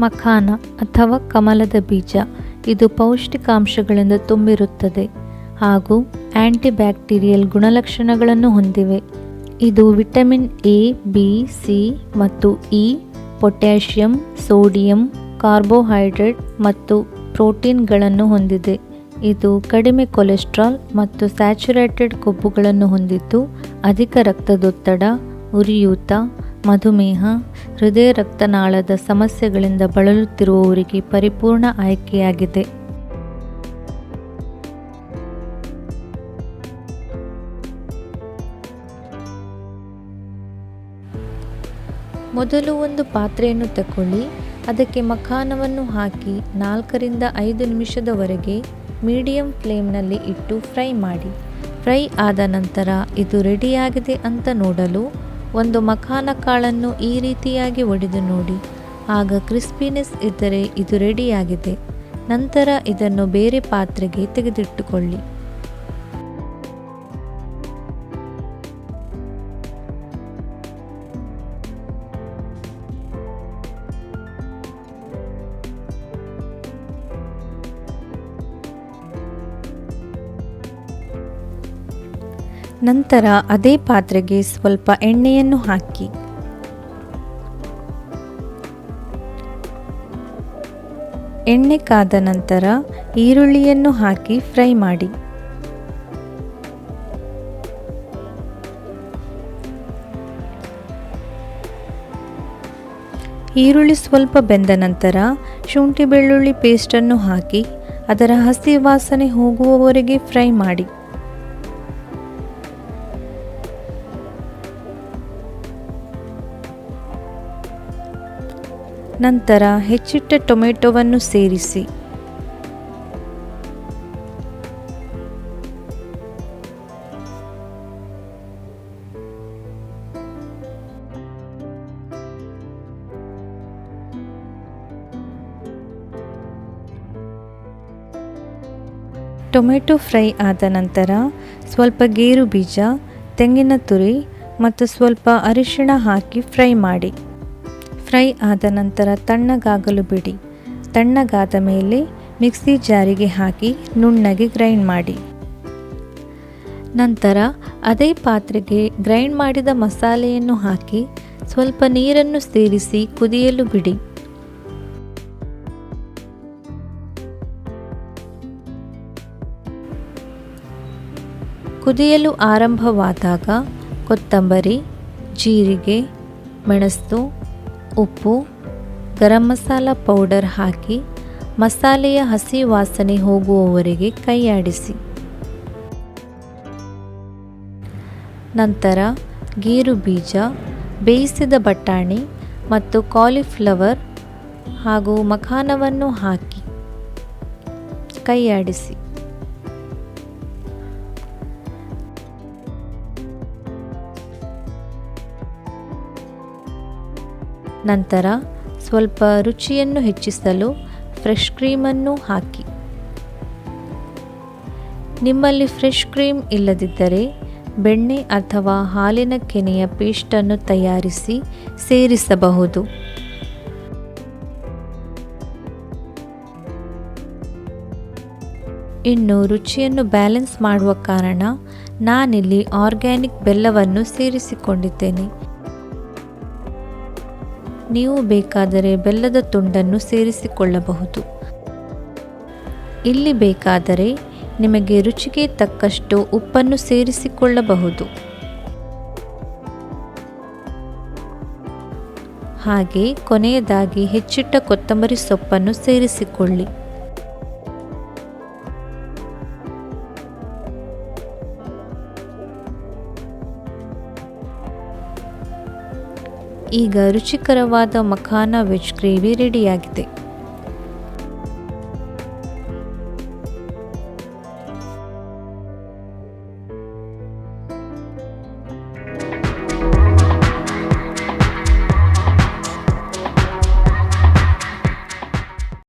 ಮಖಾನ ಅಥವಾ ಕಮಲದ ಬೀಜ ಇದು ಪೌಷ್ಟಿಕಾಂಶಗಳಿಂದ ತುಂಬಿರುತ್ತದೆ ಹಾಗೂ ಆಂಟಿಬ್ಯಾಕ್ಟೀರಿಯಲ್ ಗುಣಲಕ್ಷಣಗಳನ್ನು ಹೊಂದಿವೆ. ಇದು ವಿಟಮಿನ್ ಎ, ಬಿ, ಸಿ ಮತ್ತು ಇ, ಪೊಟ್ಯಾಷಿಯಂ, ಸೋಡಿಯಂ, ಕಾರ್ಬೋಹೈಡ್ರೇಟ್ ಮತ್ತು ಪ್ರೋಟೀನ್ಗಳನ್ನು ಹೊಂದಿದೆ. ಇದು ಕಡಿಮೆ ಕೊಲೆಸ್ಟ್ರಾಲ್ ಮತ್ತು ಸ್ಯಾಚುರೇಟೆಡ್ ಕೊಬ್ಬುಗಳನ್ನು ಹೊಂದಿದ್ದು ಅಧಿಕ ರಕ್ತದೊತ್ತಡ, ಉರಿಯೂತ, ಮಧುಮೇಹ, ಹೃದಯ ರಕ್ತನಾಳದ ಸಮಸ್ಯೆಗಳಿಂದ ಬಳಲುತ್ತಿರುವವರಿಗೆ ಪರಿಪೂರ್ಣ ಆಯ್ಕೆಯಾಗಿದೆ. ಮೊದಲು ಒಂದು ಪಾತ್ರೆಯನ್ನು ತಗೊಳ್ಳಿ. ಅದಕ್ಕೆ ಮಖಾನವನ್ನು ಹಾಕಿ 4 ರಿಂದ 5 ನಿಮಿಷದವರೆಗೆ ಮೀಡಿಯಂ ಫ್ಲೇಮ್ನಲ್ಲಿ ಇಟ್ಟು ಫ್ರೈ ಮಾಡಿ. ಫ್ರೈ ಆದ ನಂತರ ಇದು ರೆಡಿಯಾಗಿದೆ ಅಂತ ನೋಡಲು ಒಂದು ಮಖಾನ ಕಾಳನ್ನು ಈ ರೀತಿಯಾಗಿ ಒಡೆದು ನೋಡಿ. ಆಗ ಕ್ರಿಸ್ಪಿನೆಸ್ ಇದ್ದರೆ ಇದು ರೆಡಿಯಾಗಿದೆ. ನಂತರ ಇದನ್ನು ಬೇರೆ ಪಾತ್ರೆಗೆ ತೆಗೆದಿಟ್ಟುಕೊಳ್ಳಿ. ನಂತರ ಅದೇ ಪಾತ್ರೆಗೆ ಸ್ವಲ್ಪ ಎಣ್ಣೆಯನ್ನು ಹಾಕಿ ಎಣ್ಣೆ ಕಾದ ನಂತರ ಈರುಳ್ಳಿಯನ್ನು ಹಾಕಿ ಫ್ರೈ ಮಾಡಿ. ಈರುಳ್ಳಿ ಸ್ವಲ್ಪ ಬೆಂದ ನಂತರ ಶುಂಠಿ ಬೆಳ್ಳುಳ್ಳಿ ಪೇಸ್ಟನ್ನು ಹಾಕಿ ಅದರ ಹಸಿ ವಾಸನೆ ಹೋಗುವವರೆಗೆ ಫ್ರೈ ಮಾಡಿ. ನಂತರ ಹೆಚ್ಚಿಟ್ಟ ಟೊಮೆಟೊವನ್ನು ಸೇರಿಸಿ. ಟೊಮೆಟೊ ಫ್ರೈ ಆದ ನಂತರ ಸ್ವಲ್ಪ ಗೇರು ಬೀಜ, ತೆಂಗಿನ ತುರಿ ಮತ್ತು ಸ್ವಲ್ಪ ಅರಿಶಿಣ ಹಾಕಿ ಫ್ರೈ ಮಾಡಿ. ಫ್ರೈ ಆದ ನಂತರ ತಣ್ಣಗಾಗಲು ಬಿಡಿ. ತಣ್ಣಗಾದ ಮೇಲೆ ಮಿಕ್ಸಿ ಜಾರಿಗೆ ಹಾಕಿ ನುಣ್ಣಗೆ ಗ್ರೈಂಡ್ ಮಾಡಿ. ನಂತರ ಅದೇ ಪಾತ್ರೆಗೆ ಗ್ರೈಂಡ್ ಮಾಡಿದ ಮಸಾಲೆಯನ್ನು ಹಾಕಿ ಸ್ವಲ್ಪ ನೀರನ್ನು ಸೇರಿಸಿ ಕುದಿಯಲು ಬಿಡಿ. ಕುದಿಯಲು ಆರಂಭವಾದಾಗ ಕೊತ್ತಂಬರಿ, ಜೀರಿಗೆ, ಮೆಣಸು, ಉಪ್ಪು, ಗರಂ ಮಸಾಲ ಪೌಡರ್ ಹಾಕಿ ಮಸಾಲೆಯ ಹಸಿ ವಾಸನೆ ಹೋಗುವವರೆಗೆ ಕೈಯಾಡಿಸಿ. ನಂತರ ಗೇರು ಬೀಜ, ಬೇಯಿಸಿದ ಬಟಾಣಿ ಮತ್ತು ಕಾಲಿಫ್ಲವರ್ ಹಾಗೂ ಮಖಾನವನ್ನು ಹಾಕಿ ಕೈಯಾಡಿಸಿ. ನಂತರ ಸ್ವಲ್ಪ ರುಚಿಯನ್ನು ಹೆಚ್ಚಿಸಲು ಫ್ರೆಶ್ ಕ್ರೀಮನ್ನು ಹಾಕಿ. ನಿಮ್ಮಲ್ಲಿ ಫ್ರೆಶ್ ಕ್ರೀಮ್ ಇಲ್ಲದಿದ್ದರೆ ಬೆಣ್ಣೆ ಅಥವಾ ಹಾಲಿನ ಕೆನೆಯ ಪೇಸ್ಟನ್ನು ತಯಾರಿಸಿ ಸೇರಿಸಬಹುದು. ಇನ್ನು ರುಚಿಯನ್ನು ಬ್ಯಾಲೆನ್ಸ್ ಮಾಡುವ ಕಾರಣ ನಾನಿಲ್ಲಿ ಆರ್ಗ್ಯಾನಿಕ್ ಬೆಲ್ಲವನ್ನು ಸೇರಿಸಿಕೊಂಡಿದ್ದೇನೆ. ನೀವು ಬೇಕಾದರೆ ಬೆಲ್ಲದ ತುಂಡನ್ನು ಸೇರಿಸಿಕೊಳ್ಳಬಹುದು. ಇಲ್ಲಿ ಬೇಕಾದರೆ ನಿಮಗೆ ರುಚಿಗೆ ತಕ್ಕಷ್ಟು ಉಪ್ಪನ್ನು ಸೇರಿಸಿಕೊಳ್ಳಬಹುದು. ಹಾಗೆ ಕೊನೆಯದಾಗಿ ಹೆಚ್ಚಿಟ್ಟ ಕೊತ್ತಂಬರಿ ಸೊಪ್ಪನ್ನು ಸೇರಿಸಿಕೊಳ್ಳಿ. ಈಗ ರುಚಿಕರವಾದ ಮಖಾನ ವೆಜ್ ಗ್ರೇವಿ ರೆಡಿಯಾಗಿದೆ.